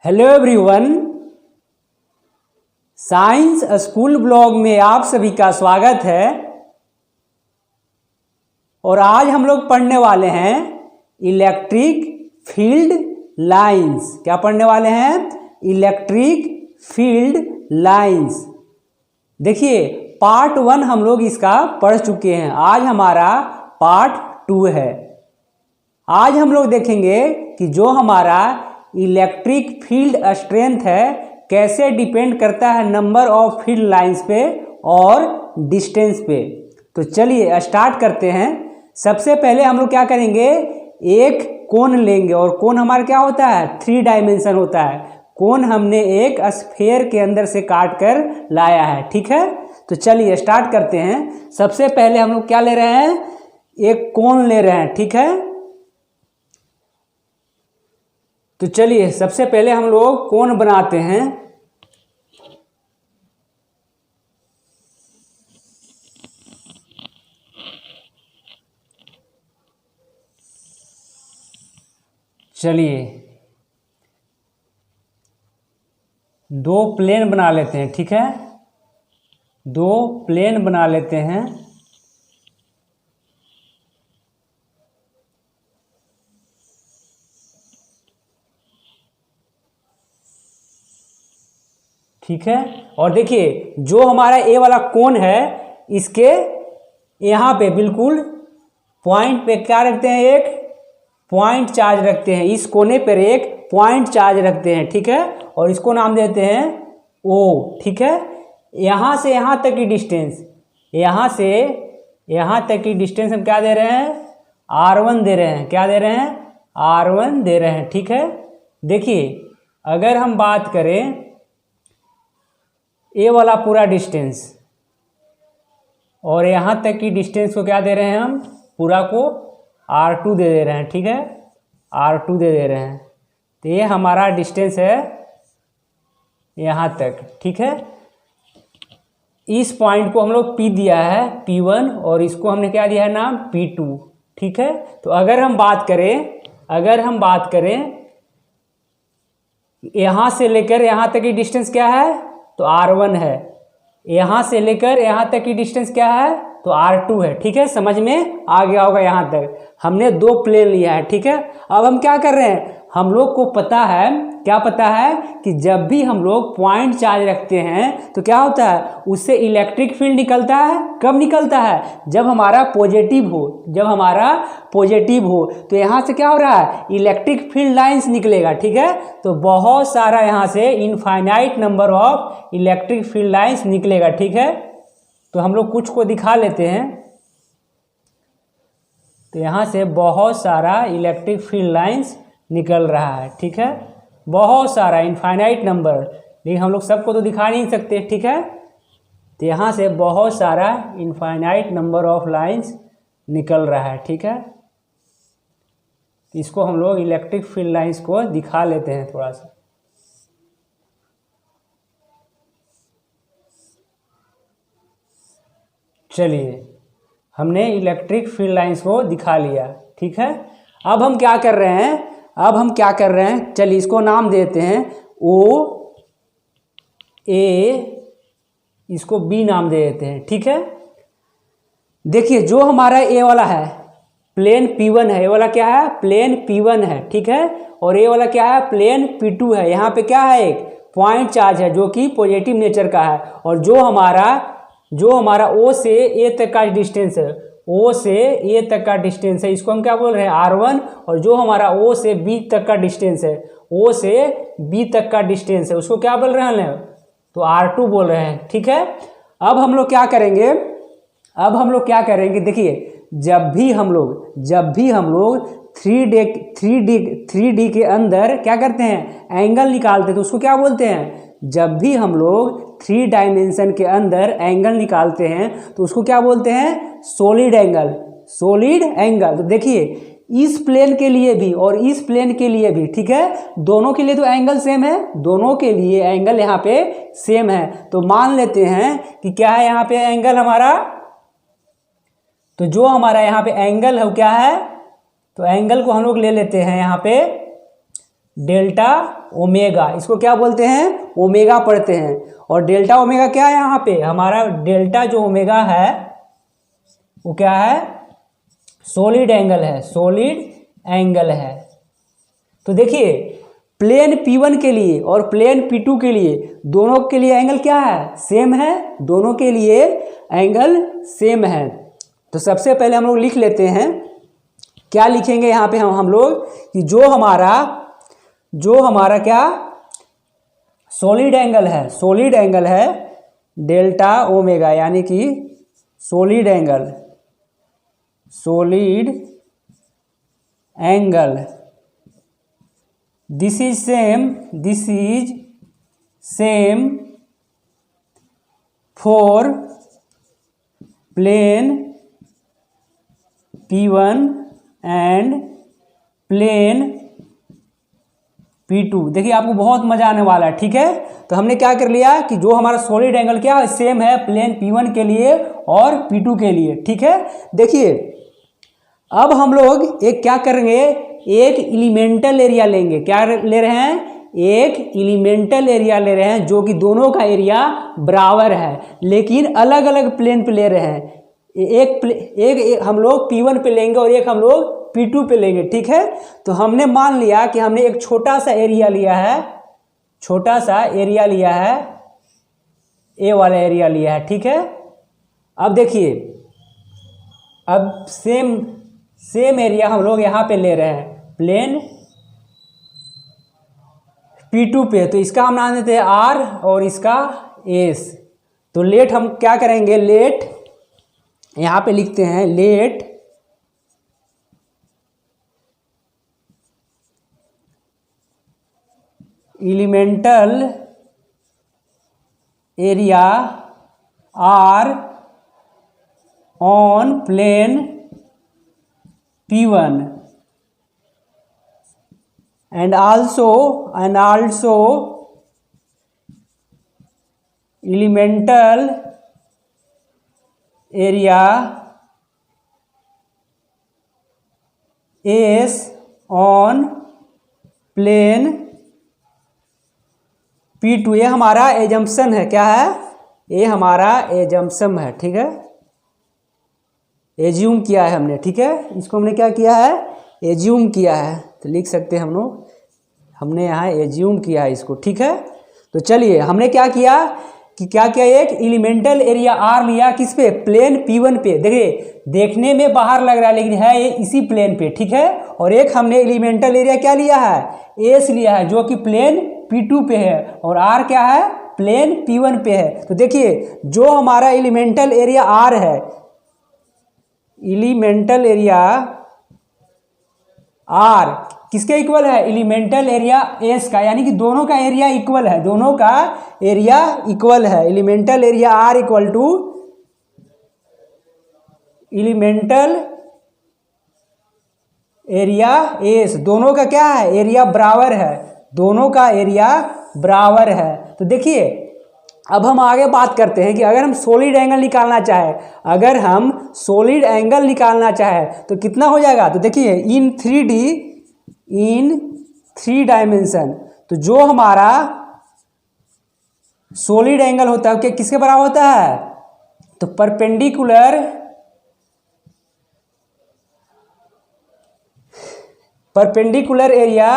Hello everyone, science school blog में आप सभी का स्वागत है। और आज हम लोग पढ़ने वाले हैं इलेक्ट्रिक फील्ड लाइंस। क्या पढ़ने वाले हैं? Electric field lines. देखिए, पार्ट 1 हम लोग इसका पढ़ चुके हैं। आज हमारा पार्ट 2 है। आज हम लोग देखेंगे कि जो हमारा इलेक्ट्रिक फील्ड स्ट्रेंथ है कैसे डिपेंड करता है नंबर ऑफ फील्ड लाइंस पे और डिस्टेंस पे। तो चलिए स्टार्ट करते हैं। सबसे पहले हम लोग क्या करेंगे, एक कोन लेंगे। और कोन हमारा क्या होता है? 3 डायमेंशन होता है। कोन हमने एक स्फीयर के अंदर से काट कर लाया है। ठीक है, तो चलिए स्टार्ट करते हैं। सबसे पहले हम लोग क्या ले रहे हैं? एक कोन ले रहे हैं। ठीक है, तो चलिए सबसे पहले हम लोग कोन बनाते हैं। चलिए 2 प्लेन बना लेते हैं। ठीक है, 2 प्लेन बना लेते हैं। ठीक है, और देखिए जो हमारा ए वाला कोन है इसके यहाँ पे बिल्कुल पॉइंट पे क्या रखते हैं? एक पॉइंट चार्ज रखते हैं। इस कोने पर एक पॉइंट चार्ज रखते हैं। ठीक है, और इसको नाम देते हैं ओ। ठीक है, यहाँ से यहाँ तक की डिस्टेंस, यहाँ से यहाँ तक की डिस्टेंस हम क्या दे रहे हैं? R1 दे रहे हैं। क्या दे रहे हैं? R1 दे रहे हैं। ठीक है, देखिए अगर हम बात करें ए वाला पूरा डिस्टेंस और यहाँ तक की डिस्टेंस को क्या दे रहे हैं? हम पूरा को R2 दे रहे हैं। ठीक है, R2 दे रहे हैं। तो ये हमारा डिस्टेंस है यहाँ तक। ठीक है, इस पॉइंट को हम लोग P दिया है, P1, और इसको हमने क्या दिया है नाम? P2। ठीक है, तो अगर हम बात करें यहाँ से लेकर यहाँ तक की डिस्टेंस क्या है? तो R1 है। यहाँ से लेकर यहाँ तक की डिस्टेंस क्या है? तो R2 है। ठीक है, समझ में आ गया होगा। यहाँ तक हमने 2 प्लेन लिया है। ठीक है, अब हम क्या कर रहे हैं? हम लोग को पता है, क्या पता है कि जब भी हम लोग पॉइंट चार्ज रखते हैं तो क्या होता है? उससे इलेक्ट्रिक फील्ड निकलता है। कब निकलता है? जब हमारा पॉजिटिव हो। तो यहाँ से क्या हो रहा है? इलेक्ट्रिक फील्ड लाइंस निकलेगा। ठीक है, तो बहुत सारा यहाँ से infinite number of electric field lines निकलेगा। ठीक है, तो हम लोग कुछ को दिखा लेते हैं। तो यहाँ से बहुत सारा इलेक्ट्रिक फील्ड लाइंस निकल रहा है। ठीक है, बहुत सारा इनफाइनाइट नंबर, लेकिन हम लोग सबको तो दिखा नहीं सकते। ठीक है, तो यहाँ से बहुत सारा इनफाइनाइट नंबर ऑफ लाइंस निकल रहा है। ठीक है, इसको हम लोग इलेक्ट्रिक फील्ड लाइंस को दिखा लेते हैं थोड़ा सा। चलिए हमने इलेक्ट्रिक फील्ड लाइंस को दिखा लिया। ठीक है, अब हम क्या कर रहे हैं? चलिए इसको नाम देते हैं O A, इसको B नाम दे देते हैं। ठीक है, देखिए जो हमारा ए वाला है प्लेन P1 है। ए वाला क्या है? प्लेन P1 है। ठीक है, और ए वाला क्या है? प्लेन P2 है। यहाँ पे क्या है? एक पॉइंट चार्ज है जो कि पॉजिटिव नेचर का है। और जो हमारा O से A तक का डिस्टेंस है, O से A तक का डिस्टेंस है, इसको हम क्या बोल रहे हैं? R1। और जो हमारा O से B तक का डिस्टेंस है, O से B तक का डिस्टेंस है, उसको क्या बोल रहे हैं? तो R2 बोल रहे हैं। ठीक है, अब हम लोग क्या करेंगे? देखिए जब भी हम लोग 3D के अंदर क्या करते हैं? एंगल निकालते हैं, तो उसको क्या बोलते हैं? जब भी हम लोग 3 डायमेंशन के अंदर एंगल निकालते हैं तो उसको क्या बोलते हैं? Solid angle. तो देखिए इस प्लेन के लिए भी और इस प्लेन के लिए भी, ठीक है, दोनों के लिए तो एंगल सेम है, दोनों के लिए एंगल यहाँ पे सेम है। तो मान लेते हैं कि क्या है यहाँ पे एंगल हमारा, तो जो हमारा यहाँ पे एंगल है क्या है? तो एंगल को हम लोग ले लेते हैं यहाँ पे डेल्टा ओमेगा, इसको क्या बोलते हैं, ओमेगा पढ़ते हैं। और डेल्टा ओमेगा क्या है, यहाँ पे हमारा डेल्टा जो ओमेगा है वो क्या है, सॉलिड एंगल है, सॉलिड एंगल है। तो देखिए प्लेन P1 के लिए और प्लेन P2 के लिए, दोनों के लिए एंगल क्या है, सेम है, दोनों के लिए एंगल सेम है। तो सबसे पहले हम लोग लिख लेते हैं, क्या लिखेंगे यहाँ पे हम लोग कि जो हमारा क्या सॉलिड एंगल है डेल्टा ओमेगा, यानी कि solid angle this is same for plane P1 and plane P2। देखिए आपको बहुत मजा आने वाला है, ठीक है। तो हमने क्या कर लिया कि जो हमारा सॉलिड एंगल क्या है, सेम है प्लेन P1 के लिए और P2 के लिए, ठीक है। देखिए अब हम लोग एक क्या करेंगे, एक एलिमेंटल एरिया लेंगे। क्या ले रहे हैं, एक एलिमेंटल एरिया ले रहे हैं, जो कि दोनों का एरिया बराबर है लेकिन अलग अलग प्लेन पे ले रहे हैं। एक हम लोग P1 पे लेंगे और एक हम लोग P2 पे लेंगे, ठीक है। तो हमने मान लिया कि हमने एक छोटा सा एरिया लिया है, ए वाला एरिया लिया है, ठीक है। अब देखिए अब सेम एरिया हम लोग यहाँ पे ले रहे हैं प्लेन P2 पे, तो इसका हम नाम देते हैं R और इसका S। तो लेट हम क्या करेंगे, लेट यहाँ पे लिखते हैं, let elemental area R on plane P1 and also elemental area S on plane P2। ये हमारा एजम्पशन है, क्या है, ये हमारा एजम्पशन है, ठीक है, एज्यूम किया है हमने, ठीक है। इसको हमने क्या किया है, एज्यूम किया है। तो लिख सकते हैं हम लोग, हमने यहाँ एज्यूम किया है इसको, ठीक है। तो चलिए हमने क्या किया कि एक एलिमेंटल एरिया R लिया, किस पे, प्लेन P1 पे। देखिए देखने में बाहर लग रहा है लेकिन है ये इसी प्लेन पे, ठीक है। और एक हमने एलिमेंटल एरिया क्या लिया है, S लिया है, जो कि प्लेन P2 पे है, और R क्या है, प्लेन P1 पे है। तो देखिए जो हमारा एलिमेंटल एरिया R है, एलिमेंटल एरिया R किसके इक्वल है, एलिमेंटल एरिया S का, यानी कि दोनों का एरिया इक्वल है, elemental area R equal to elemental area S। दोनों का क्या है, एरिया बराबर है, तो देखिए अब हम आगे बात करते हैं कि अगर हम सॉलिड एंगल निकालना चाहे तो कितना हो जाएगा। तो देखिए इन 3 डायमेंशन, तो जो हमारा सॉलिड एंगल होता है किसके बराबर होता है, तो परपेंडिकुलर एरिया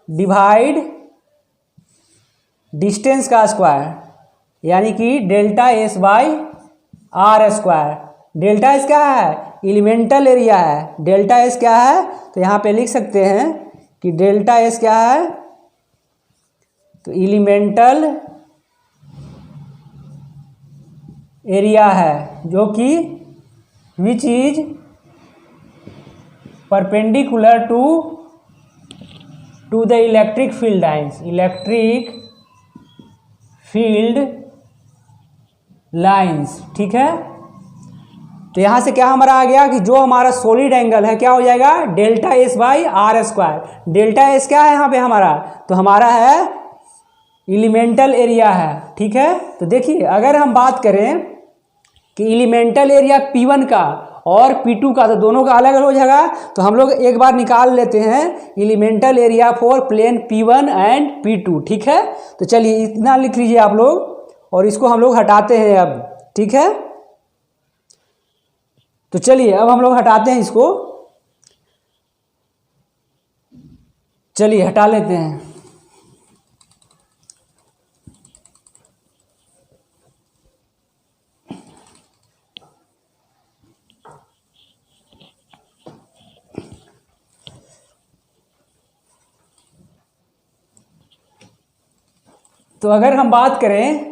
डिवाइड डिस्टेंस का स्क्वायर, यानी कि delta S by R square. Delta S क्या है, एलिमेंटल एरिया है, डेल्टा S क्या है, तो यहाँ पे लिख सकते हैं कि डेल्टा S क्या है, तो एलिमेंटल एरिया है, जो कि which is perpendicular to the electric field lines, ठीक है। तो यहाँ से क्या हमारा आ गया कि जो हमारा सॉलिड एंगल है क्या हो जाएगा, delta S by R square. Delta S क्या है यहाँ पे हमारा, तो हमारा है एलिमेंटल एरिया है, ठीक है। तो देखिए अगर हम बात करें कि एलिमेंटल एरिया P1 का और P2 का, तो दोनों का अलग अलग हो जाएगा। तो हम लोग एक बार निकाल लेते हैं elemental area for plane P1 and P2, ठीक है। तो चलिए इतना लिख लीजिए आप लोग, और इसको हम लोग हटाते हैं अब, ठीक है। तो चलिए अब हम लोग हटाते हैं इसको, चलिए हटा लेते हैं। तो अगर हम बात करें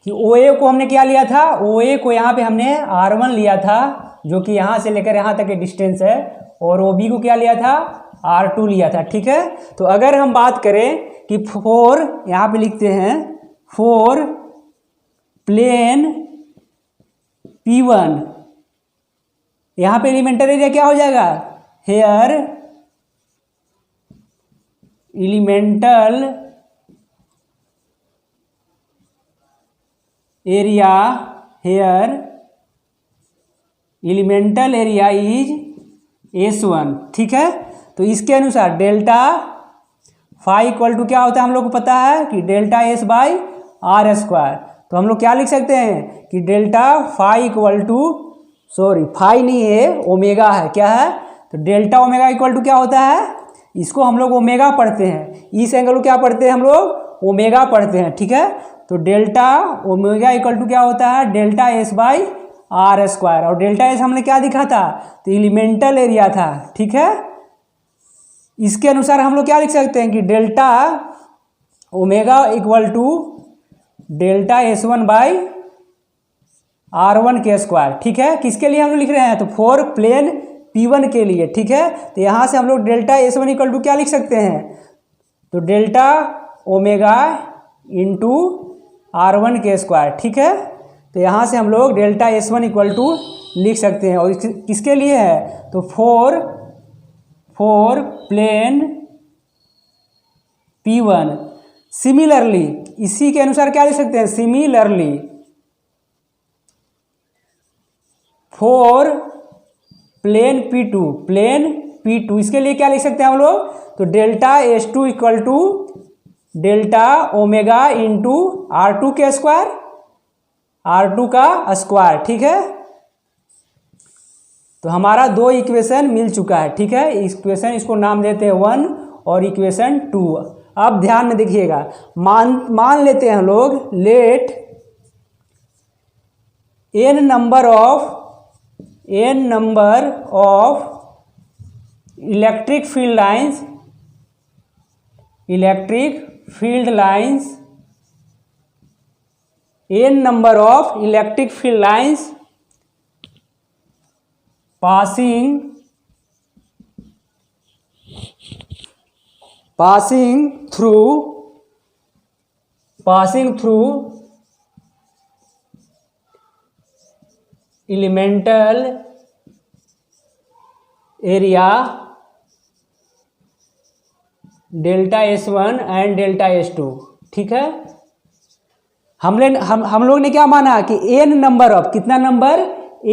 कि OA को हमने क्या लिया था, OA को यहाँ पे हमने R1 लिया था, जो कि यहाँ से लेकर यहाँ तक के डिस्टेंस है, और OB को क्या लिया था, R2 लिया था, ठीक है। तो अगर हम बात करें कि फॉर, यहाँ पे लिखते हैं फॉर प्लेन P1, यहाँ पे एलिमेंटल एरिया क्या हो जाएगा, here elemental area, here elemental area is S1, ठीक है। तो इसके अनुसार डेल्टा फाई इक्वल टू क्या होता है, हम लोग को पता है कि delta S by R square. तो हम लोग क्या लिख सकते हैं कि delta phi equal to, sorry phi नहीं है, ओमेगा है, क्या है, तो डेल्टा ओमेगा इक्वल टू क्या होता है, इसको हम लोग ओमेगा पढ़ते हैं, इस एंगल को क्या पढ़ते हैं हम लोग, ओमेगा पढ़ते हैं, ठीक है। तो डेल्टा ओमेगा इक्वल टू क्या होता है, delta S by R square, और डेल्टा S हमने क्या दिखा था, तो एलिमेंटल एरिया था, ठीक है। इसके अनुसार हम लोग क्या लिख सकते हैं कि delta omega equal to delta S1 by R1 के स्क्वायर, ठीक है। किसके लिए हम लोग लिख रहे हैं, तो फॉर प्लेन P1 के लिए, ठीक है। तो यहाँ से हम लोग डेल्टा S1 इक्वल टू क्या लिख सकते हैं, तो डेल्टा ओमेगा इंटू R1 के स्क्वायर, ठीक है। तो यहाँ से हम लोग डेल्टा S1 इक्वल टू लिख सकते हैं, और किसके लिए है, तो फॉर प्लेन P1। सिमिलरली इसी के अनुसार क्या लिख सकते हैं, सिमिलरली फॉर प्लेन P2, इसके लिए क्या लिख सकते हैं हम लोग, तो delta S2 equal to delta omega into R2 के स्क्वायर, R2 का स्क्वायर, ठीक है। तो हमारा दो इक्वेशन मिल चुका है, ठीक है। इक्वेशन इसको नाम देते हैं 1 और इक्वेशन 2। अब ध्यान में देखिएगा, मान लेते हैं हम लोग, let n number of electric field lines n number of electric field lines passing through elemental area delta S1 and delta S2, ठीक है। हम लोग ने क्या माना कि n नंबर ऑफ, कितना number,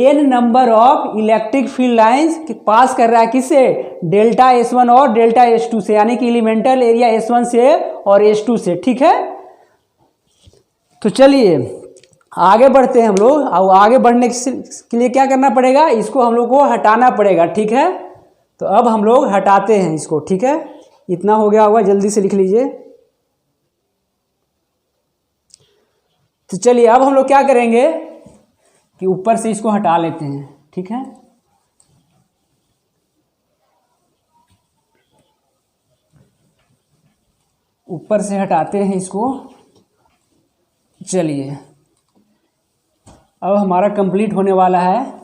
n number of electric field lines pass कर रहा है किससे, डेल्टा S1 और डेल्टा S2 से, यानी कि एलिमेंटल एरिया S1 से और S2 से, ठीक है। तो चलिए आगे बढ़ते हैं हम लोग। और आगे बढ़ने के लिए क्या करना पड़ेगा, इसको हम लोग को हटाना पड़ेगा, ठीक है। तो अब हम लोग हटाते हैं इसको, ठीक है। इतना हो गया होगा, जल्दी से लिख लीजिए। तो चलिए अब हम लोग क्या करेंगे कि ऊपर से इसको हटा लेते हैं, ठीक है। ऊपर से हटाते हैं इसको। चलिए अब हमारा कंप्लीट होने वाला है।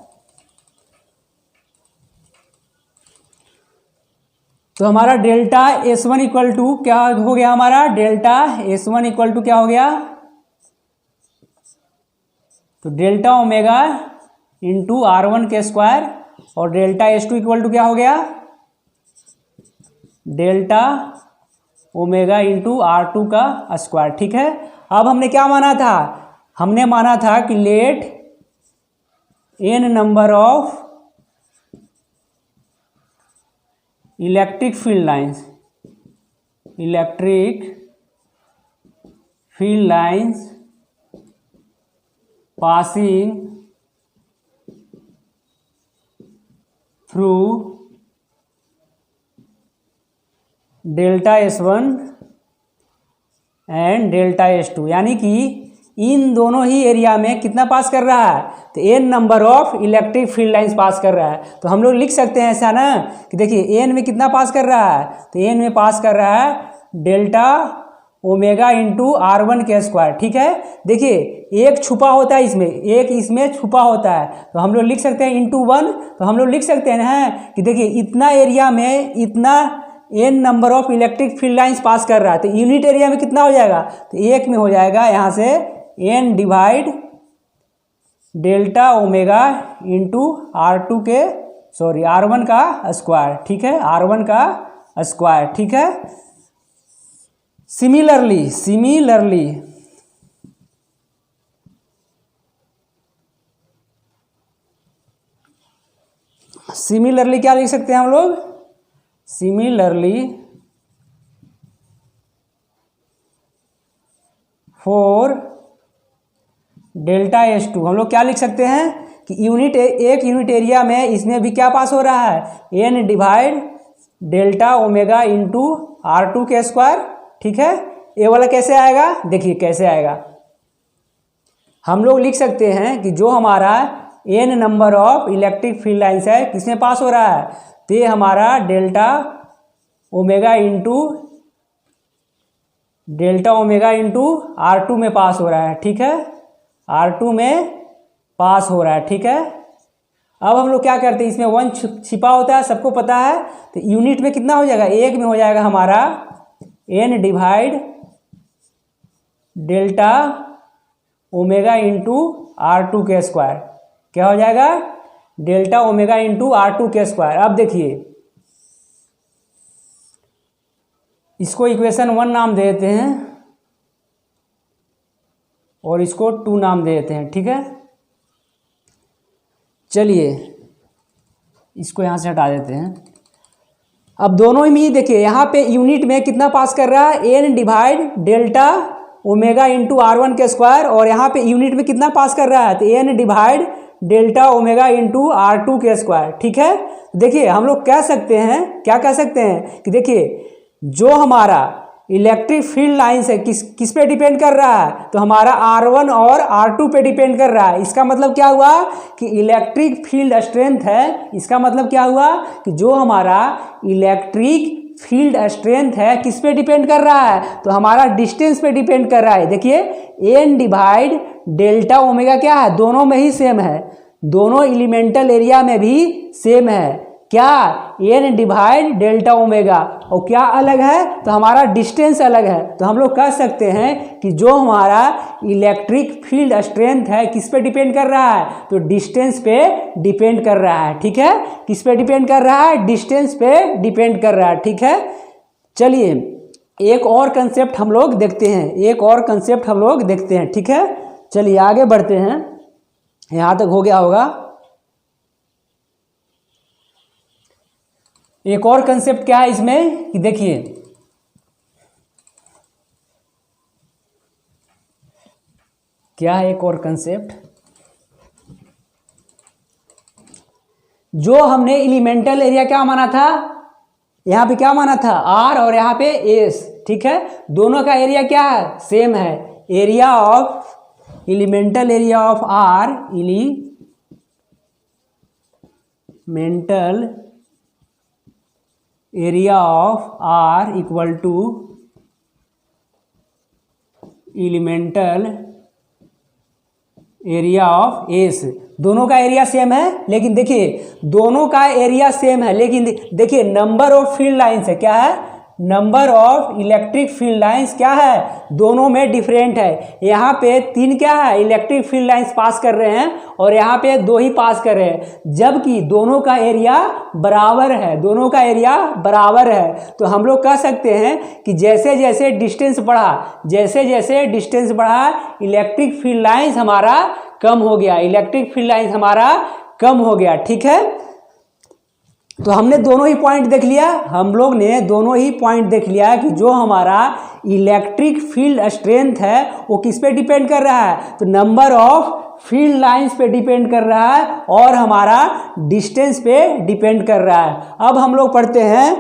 तो हमारा डेल्टा S1 इक्वल टू क्या हो गया, हमारा डेल्टा S1 इक्वल टू क्या हो गया, तो डेल्टा ओमेगा इंटू R1 के स्क्वायर, और डेल्टा S2 इक्वल टू क्या हो गया, डेल्टा ओमेगा इंटू R2 का स्क्वायर, ठीक है। अब हमने क्या माना था, हमने माना था कि let n number of electric field lines, electric field lines passing through delta S1 and delta S2, यानी कि इन दोनों ही एरिया में कितना पास कर रहा है, तो n number of electric field lines pass कर रहा है। तो हम लोग लिख सकते हैं ऐसा ना कि देखिए n में कितना पास कर रहा है, तो n में पास कर रहा है डेल्टा ओमेगा इंटू R1 के स्क्वायर। ठीक है, देखिए एक छुपा होता है इसमें, एक इसमें छुपा होता है, तो हम लोग लिख सकते हैं इंटू 1। तो हम लोग लिख सकते हैं ना कि देखिए इतना एरिया में इतना n number of electric field lines pass कर रहा है, तो यूनिट एरिया में कितना हो जाएगा, तो एक में हो जाएगा यहाँ से n divide delta omega into R2 के R1 का स्क्वायर। ठीक है, R1 का स्क्वायर। ठीक है, सिमिलरली क्या लिख सकते हैं हम लोग, सिमिलरली फॉर डेल्टा S2 हम लोग क्या लिख सकते हैं कि एक यूनिट एरिया में इसमें भी क्या पास हो रहा है, n divide delta omega into R2 के स्क्वायर। ठीक है, ये वाला कैसे आएगा, देखिए कैसे आएगा, हम लोग लिख सकते हैं कि जो हमारा n number of electric field lines है किसमें पास हो रहा है, तो ये हमारा डेल्टा ओमेगा इंटू R2 में पास हो रहा है। ठीक है, R2 में पास हो रहा है। ठीक है, अब हम लोग क्या करते हैं, इसमें 1 छिपा होता है, सबको पता है, तो यूनिट में कितना हो जाएगा, एक में हो जाएगा हमारा n divide delta omega into R2 के स्क्वायर। क्या हो जाएगा, डेल्टा ओमेगा इंटू R2 के स्क्वायर। अब देखिए इसको इक्वेशन 1 नाम दे देते हैं और इसको 2 नाम दे देते हैं। ठीक है, चलिए इसको यहाँ से हटा देते हैं। अब दोनों में देखिए यहाँ पे यूनिट में कितना पास कर रहा है, n divide delta omega into R1 के स्क्वायर, और यहाँ पे यूनिट में कितना पास कर रहा है, तो n divide delta omega into R2 के स्क्वायर। ठीक है, देखिए हम लोग कह सकते हैं, क्या कह सकते हैं कि देखिए जो हमारा इलेक्ट्रिक फील्ड लाइंस है किस पे डिपेंड कर रहा है, तो हमारा R1 और R2 पे डिपेंड कर रहा है। इसका मतलब क्या हुआ कि इलेक्ट्रिक फील्ड स्ट्रेंथ है, इसका मतलब क्या हुआ कि जो हमारा इलेक्ट्रिक फील्ड स्ट्रेंथ है किस पे डिपेंड कर रहा है, तो हमारा डिस्टेंस पे डिपेंड कर रहा है। देखिए n डिवाइड डेल्टा ओमेगा क्या है, दोनों में ही सेम है, दोनों एलिमेंटल एरिया में भी सेम है। क्या, n डिवाइड डेल्टा ओमेगा, और क्या अलग है, तो हमारा डिस्टेंस अलग है। तो हम लोग कह सकते हैं कि जो हमारा इलेक्ट्रिक फील्ड स्ट्रेंथ है किस पे डिपेंड कर रहा है, तो डिस्टेंस पे डिपेंड कर रहा है। ठीक है, किस पे डिपेंड कर रहा है, डिस्टेंस पे डिपेंड कर रहा है। ठीक है, चलिए एक और कंसेप्ट हम लोग देखते हैं, ठीक है, चलिए आगे बढ़ते हैं, यहाँ तक हो गया होगा। एक और कंसेप्ट क्या है इसमें कि देखिए क्या है एक और कंसेप्ट, जो हमने एलिमेंटल एरिया क्या माना था, यहाँ पे क्या माना था R और यहाँ पे S। ठीक है, दोनों का एरिया क्या है, सेम है, area of elemental area of R, elemental area of R equal to elemental area of S। दोनों का एरिया सेम है, लेकिन देखिए दोनों का एरिया सेम है, लेकिन देखिए नंबर ऑफ फील्ड लाइंस है, क्या है, number of electric field lines क्या है, दोनों में डिफरेंट है। यहाँ पे 3 क्या है, इलेक्ट्रिक फील्ड लाइंस पास कर रहे हैं, और यहाँ पे 2 ही पास कर रहे हैं, जबकि दोनों का एरिया बराबर है। तो हम लोग कह सकते हैं कि जैसे जैसे डिस्टेंस बढ़ा इलेक्ट्रिक फील्ड लाइंस हमारा कम हो गया, इलेक्ट्रिक फील्ड लाइंस हमारा कम हो गया। ठीक है, तो हमने दोनों ही पॉइंट देख लिया, हम लोग ने दोनों ही पॉइंट देख लिया कि जो हमारा इलेक्ट्रिक फील्ड स्ट्रेंथ है वो किस पे डिपेंड कर रहा है, तो नंबर ऑफ फील्ड लाइंस पे डिपेंड कर रहा है और हमारा डिस्टेंस पे डिपेंड कर रहा है। अब हम लोग पढ़ते हैं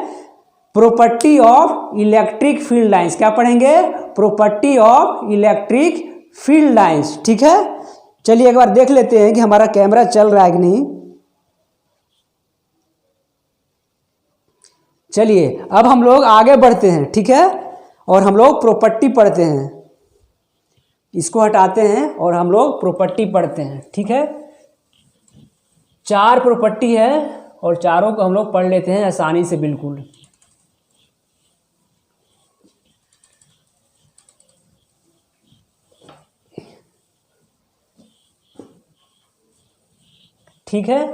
property of electric field lines. क्या पढ़ेंगे? Property of electric field lines. ठीक है, चलिए एक बार देख लेते हैं कि हमारा कैमरा चल रहा है कि नहीं। चलिए अब हम लोग आगे बढ़ते हैं। ठीक है, और हम लोग प्रॉपर्टी पढ़ते हैं, इसको हटाते हैं और हम लोग प्रॉपर्टी पढ़ते हैं। ठीक है, 4 प्रॉपर्टी है और चारों को हम लोग पढ़ लेते हैं आसानी से बिल्कुल। ठीक है,